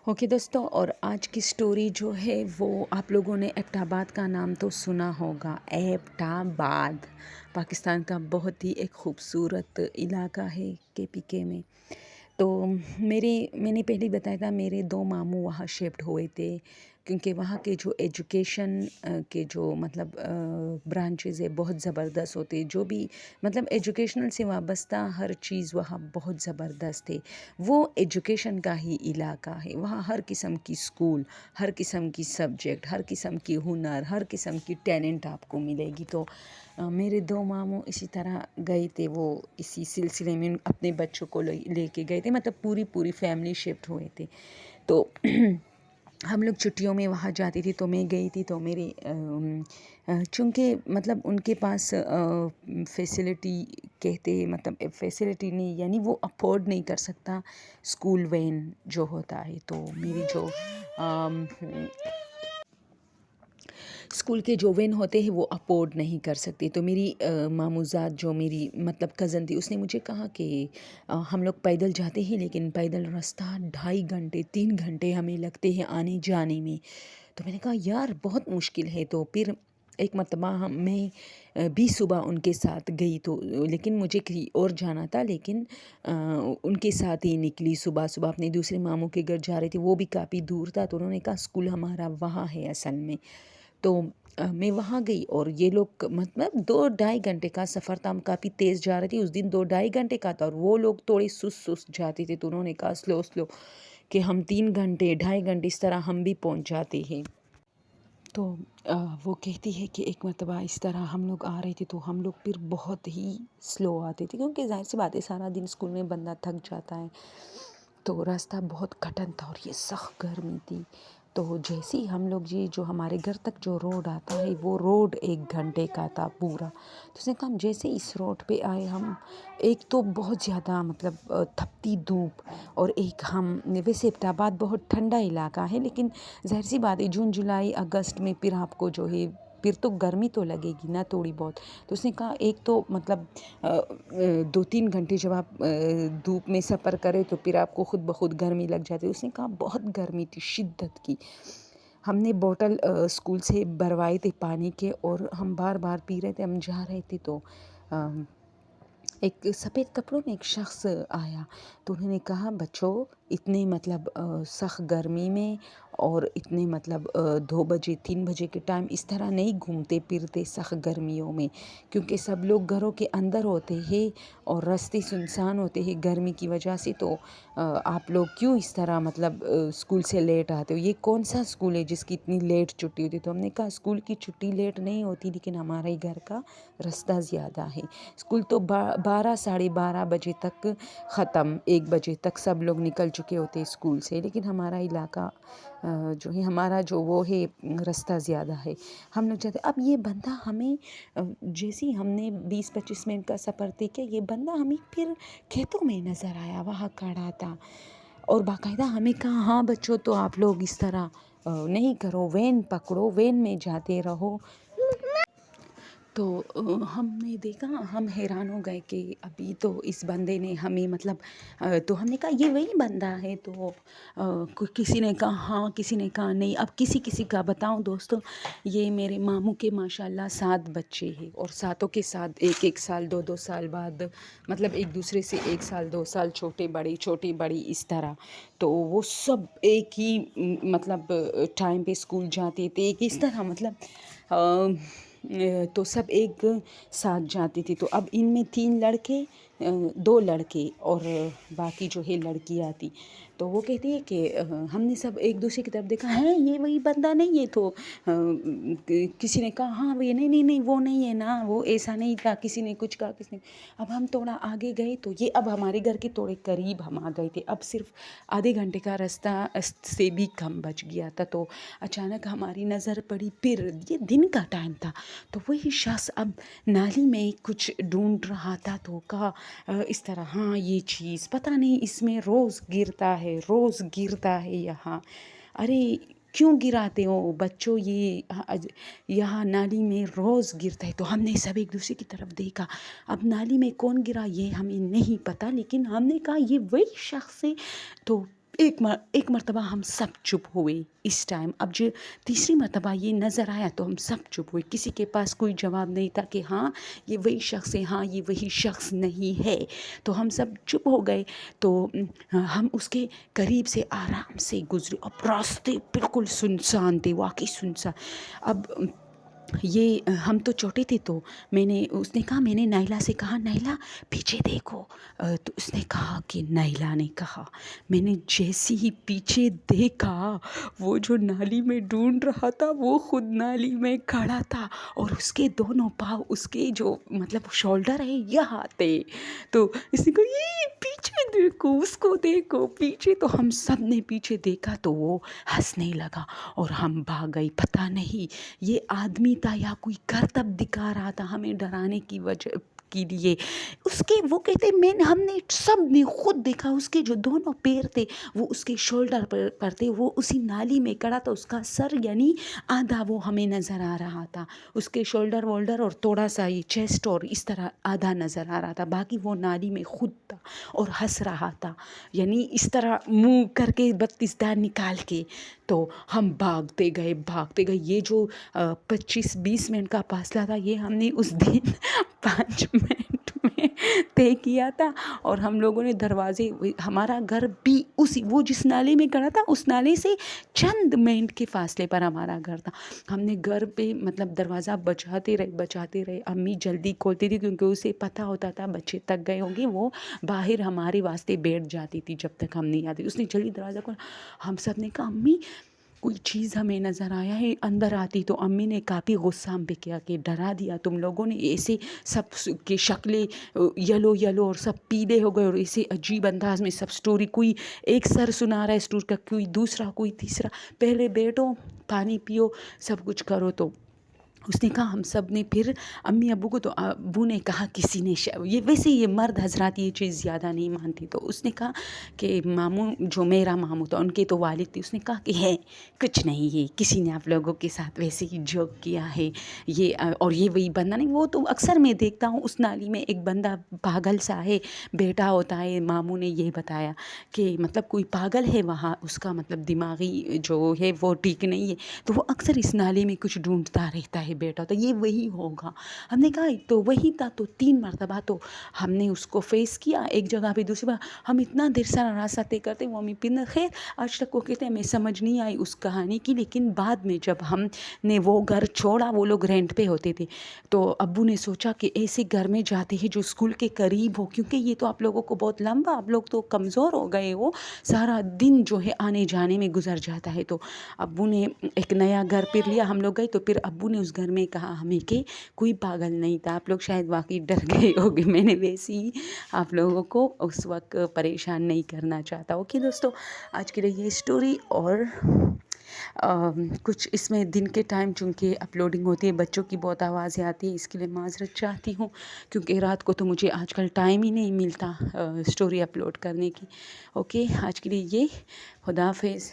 Okay دوستوں، اور آج کی سٹوری جو ہے وہ آپ لوگوں نے ایبٹ آباد کا نام تو سنا ہوگا۔ ایبٹ آباد پاکستان کا بہت ہی ایک خوبصورت علاقہ ہے کے میں۔ تو میں نے پہلے بتایا تھا میرے 2 ماموں وہاں شفٹ ہوئے تھے، کیونکہ وہاں کے جو ایجوکیشن کے جو برانچز ہے بہت زبردست ہوتے، جو بھی ایجوکیشنل سے وابستہ ہر چیز وہاں بہت زبردست ہے۔ وہ ایجوکیشن کا ہی علاقہ ہے، وہاں ہر قسم کی اسکول، ہر قسم کی سبجیکٹ، ہر قسم کی ہنر، ہر قسم کی ٹیلنٹ آپ کو ملے گی۔ تو میرے 2 ماموں اسی طرح گئے تھے، وہ اسی سلسلے میں اپنے بچوں کو لے کے گئے تھے، پوری فیملی شفٹ ہوئے تھے۔ تو ہم لوگ چھٹیوں میں وہاں جاتی تھی، تو میں گئی تھی، تو میرے چونکہ ان کے پاس فیسلٹی کہتے فیسلٹی نہیں، یعنی وہ افورڈ نہیں کر سکتا اسکول وین جو ہوتا ہے، تو میری جو اسکول کے جو وین ہوتے ہیں وہ افورڈ نہیں کر سکتے، تو میری ماموزاد جو میری کزن تھی، اس نے مجھے کہا کہ ہم لوگ پیدل جاتے ہیں، لیکن پیدل راستہ 2.5 گھنٹے 3 گھنٹے ہمیں لگتے ہیں آنے جانے میں۔ تو میں نے کہا یار بہت مشکل ہے، تو پھر ایک مرتبہ میں بھی صبح ان کے ساتھ گئی، تو لیکن مجھے کہیں اور جانا تھا، لیکن ان کے ساتھ ہی نکلی صبح اپنے دوسرے ماموں کے گھر جا رہے تھے، وہ بھی کافی دور تھا، تو انہوں نے کہا اسکول ہمارا وہاں ہے اصل میں۔ تو میں وہاں گئی، اور یہ لوگ 2-2.5 گھنٹے کا سفر تھا، ہم کافی تیز جا رہے تھے، اس دن 2-2.5 گھنٹے کا تھا، اور وہ لوگ تھوڑے سست جاتے تھے، تو انہوں نے کہا سلو کہ ہم 3 گھنٹے 2.5 گھنٹے اس طرح ہم بھی پہنچ جاتے ہیں۔ تو وہ کہتی ہے کہ ایک مرتبہ اس طرح ہم لوگ آ رہے تھے، تو ہم لوگ پھر بہت ہی سلو آتے تھے، کیونکہ ظاہر سی بات ہے سارا دن اسکول میں بندہ تھک جاتا ہے، تو راستہ بہت کٹن تھا، اور یہ سخت گرمی تھی۔ تو جیسے ہی ہم لوگ جو ہمارے گھر تک جو روڈ آتا ہے، وہ روڈ 1 گھنٹے کا تھا پورا۔ تو اس نے کہا ہم جیسے اس روڈ پہ آئے، ہم ایک تو بہت زیادہ تپتی دھوپ، اور ایک ویسے ایبٹ آباد بہت ٹھنڈا علاقہ ہے، لیکن ظاہر سی بات ہے جون جولائی اگست میں پھر آپ کو جو ہے پھر تو گرمی تو لگے گی نا تھوڑی بہت۔ تو اس نے کہا ایک تو 2-3 گھنٹے جب آپ دھوپ میں سفر کرے تو پھر آپ کو خود بخود گرمی لگ جاتی ہے۔ اس نے کہا بہت گرمی تھی، شدت کی۔ ہم نے بوٹل اسکول سے بھروائے تھے پانی کے، اور ہم بار بار پی رہے تھے، ہم جا رہے تھے، تو ایک سفید کپڑوں میں ایک شخص آیا، تو انہوں نے کہا بچوں اتنے سخت گرمی میں، اور اتنے 2 بجے 3 بجے کے ٹائم اس طرح نہیں گھومتے پھرتے سخت گرمیوں میں، کیونکہ سب لوگ گھروں کے اندر ہوتے ہیں اور راستے سنسان ہوتے ہیں گرمی کی وجہ سے، تو آپ لوگ کیوں اس طرح اسکول سے لیٹ آتے ہو؟ یہ کون سا اسکول ہے جس کی اتنی لیٹ چھٹی ہوتی؟ تو ہم نے کہا اسکول کی چھٹی لیٹ نہیں ہوتی، لیکن ہمارے گھر کا راستہ زیادہ ہے، اسکول تو 12 ساڑھے 12 بجے تک ختم، 1 بجے تک سب لوگ نکل چکے ہوتے اسکول سے، لیکن ہمارا علاقہ جو ہے ہمارا جو وہ ہے راستہ زیادہ ہے، ہم لوگ جاتے۔ اب یہ بندہ ہمیں جیسے ہی ہم نے 20-25 منٹ کا سفر طے کیا، یہ بندہ ہمیں پھر کھیتوں میں نظر آیا، وہاں کھڑا تھا، اور باقاعدہ ہمیں کہا ہاں بچوں تو آپ لوگ اس طرح نہیں کرو، وین پکڑو، وین میں جاتے رہو۔ تو ہم نے دیکھا، ہم حیران ہو گئے کہ ابھی تو اس بندے نے ہمیں تو ہم نے کہا یہ وہی بندہ ہے، تو کسی نے کہا ہاں، کسی نے کہا نہیں۔ اب کسی کا بتاؤں دوستوں، یہ میرے ماموں کے ماشاءاللہ 7 بچے ہیں، اور 7 کے ساتھ 1-1 سال 2-2 سال بعد ایک دوسرے سے 1 سال 2 سال چھوٹے بڑی اس طرح، تو وہ سب ایک ہی ٹائم پہ اسکول جاتے تھے، ایک اس طرح تو سب ایک ساتھ جاتے تھے۔ تو اب ان میں 3 لڑکے 2 لڑکے اور باقی جو ہے لڑکیاں تھی، تو وہ کہتی ہے کہ ہم نے سب ایک دوسرے کی طرف دیکھا، ہے یہ وہی بندہ نہیں ہے؟ تو کسی نے کہا ہاں یہ نہیں وہ نہیں ہے نا، وہ ایسا نہیں تھا، کسی نے کچھ کہا، کسی نے۔ اب ہم تھوڑا آگے گئے، تو یہ اب ہمارے گھر کے تھوڑے قریب ہم آ گئے تھے، اب صرف آدھے گھنٹے کا راستہ سے بھی کم بچ گیا تھا، تو اچانک ہماری نظر پڑی، پھر یہ دن کا ٹائم تھا، تو وہی شخص اب نالی میں کچھ ڈھونڈ رہا تھا، تو کہا اس طرح ہاں یہ چیز پتہ نہیں اس میں روز گرتا ہے یہاں، ارے کیوں گراتے ہو بچوں، یہ یہاں نالی میں روز گرتا ہے۔ تو ہم نے سب ایک دوسرے کی طرف دیکھا، اب نالی میں کون گرا یہ ہمیں نہیں پتہ، لیکن ہم نے کہا یہ وہی شخص ہے، تو ایک مرتبہ ہم سب چپ ہوئے اس ٹائم. اب جو تیسری مرتبہ یہ نظر آیا تو ہم سب چپ ہوئے. کسی کے پاس کوئی جواب نہیں تھا کہ ہاں یہ وہی شخص ہے، ہاں یہ وہی شخص نہیں ہے. تو ہم سب چپ ہو گئے. تو ہم اس کے قریب سے آرام سے گزرے. اب راستے بالکل سنسان تھے، واقعی سنسان. اب یہ ہم تو چھوٹے تھے، تو اس نے کہا، میں نے نائلہ سے کہا، نائلہ پیچھے دیکھو. تو اس نے کہا کہ نائلہ نے کہا. میں نے جیسے ہی پیچھے دیکھا، وہ جو نالی میں ڈھونڈ رہا تھا وہ خود نالی میں کھڑا تھا، اور اس کے دونوں پاؤں اس کے جو مطلب شولڈر ہے یہاں تھے. تو اس نے کہا یہ پیچھے دیکھو، اس کو دیکھو پیچھے. تو ہم سب نے پیچھے دیکھا تو وہ ہنسنے لگا اور ہم بھاگ گئے. پتہ نہیں یہ آدمی تھا یا کوئی کرتب دکھا رہا تھا ہمیں ڈرانے کی وجہ کے لیے. اس کے وہ کہتے ہم نے سب نے خود دیکھا، اس کے جو دونوں پیر تھے وہ اس کے شولڈر پر تھے. وہ اسی نالی میں کڑا تھا. اس کا سر یعنی آدھا وہ ہمیں نظر آ رہا تھا. اس کے شولڈر وولڈر اور تھوڑا سا یہ چیسٹ اور اس طرح آدھا نظر آ رہا تھا. باقی وہ نالی میں خود تھا اور ہنس رہا تھا، یعنی اس طرح منہ کر کے 32 دان نکال کے. تو ہم بھاگتے گئے. یہ جو 25-20 منٹ کا فاصلہ تھا، یہ ہم نے اس دن 5 منٹ میں طے کیا تھا. اور ہم لوگوں نے دروازے، ہمارا گھر بھی وہ جس نالے میں کھڑا تھا اس نالے سے چند منٹ کے فاصلے پر ہمارا گھر تھا. ہم نے گھر پہ مطلب دروازہ بچاتے رہے. امی جلدی کھولتی تھی کیونکہ اسے پتہ ہوتا تھا بچے تک گئے ہوں گے. وہ باہر ہمارے واسطے بیٹھ جاتی تھی جب تک ہم نہیں آتے. اس نے جلدی دروازہ کھولا. ہم سب نے کہا امی کوئی چیز ہمیں نظر آیا ہے اندر آتی. تو امی نے کافی غصہ ہم پہ کیا کہ ڈرا دیا تم لوگوں نے. ایسے سب کی شکلیں یلو اور سب پیلے ہو گئے، اور ایسے عجیب انداز میں سب سٹوری، کوئی ایک سر سنا رہا ہے اسٹور کا، کوئی دوسرا، کوئی تیسرا. پہلے بیٹھو، پانی پیو، سب کچھ کرو. تو اس نے کہا ہم سب نے پھر امی ابو کو، تو ابو نے کہا کسی نے یہ ویسے یہ مرد حضرات یہ چیز زیادہ نہیں مانتی. تو اس نے کہا کہ ماموں، جو میرا ماموں تھا ان کے تو والد تھے، اس نے کہا کہ ہے کچھ نہیں، یہ کسی نے آپ لوگوں کے ساتھ ویسے ہی جوک کیا ہے. اور یہ وہی بندہ نہیں، وہ تو اکثر میں دیکھتا ہوں اس نالی میں ایک بندہ پاگل سا ہے بیٹھا ہوتا ہے. ماموں نے یہ بتایا کہ مطلب کوئی پاگل ہے وہاں، اس کا مطلب دماغی جو ہے وہ ٹھیک نہیں ہے، تو وہ اکثر اس نالے میں کچھ ڈھونڈتا رہتا ہے بیٹا. تو یہ وہی ہوگا. ہم نے کہا تو وہی تھا. تو 3 مرتبہ تو ہم نے اس کو فیس کیا، ایک جگہ پہ دوسری بار. ہم اتنا دیر سارا راستہ طے کرتے، وہ امی پھر خیر آج تک وہ کہتے ہیں ہمیں سمجھ نہیں آئی اس کہانی کی. لیکن بعد میں جب ہم نے وہ گھر چھوڑا، وہ لوگ رینٹ پہ ہوتے تھے، تو ابو نے سوچا کہ ایسے گھر میں جاتے ہیں جو اسکول کے قریب ہو، کیونکہ یہ تو آپ لوگوں کو بہت لمبا، آپ لوگ تو کمزور ہو گئے ہو، سارا دن جو ہے آنے جانے میں گزر جاتا ہے. تو ابو نے ایک نیا گھر پھر لیا. ہم لوگ گئے تو پھر ابو نے اس گھر میں کہا ہمیں کہ کوئی پاگل نہیں تھا، آپ لوگ شاید واقعی ڈر گئے ہوگے. میں نے ویسے ہی آپ لوگوں کو اس وقت پریشان نہیں کرنا چاہتا. اوکے دوستو، آج کے لیے یہ اسٹوری. اور کچھ اس میں دن کے ٹائم چونکہ اپلوڈنگ ہوتی ہے، بچوں کی بہت آوازیں آتی ہیں، اس کے لیے معذرت چاہتی ہوں، کیونکہ رات کو تو مجھے آج کل ٹائم ہی نہیں ملتا اسٹوری اپلوڈ کرنے کی. اوکے، آج کے لیے یہ. خدا حافظ.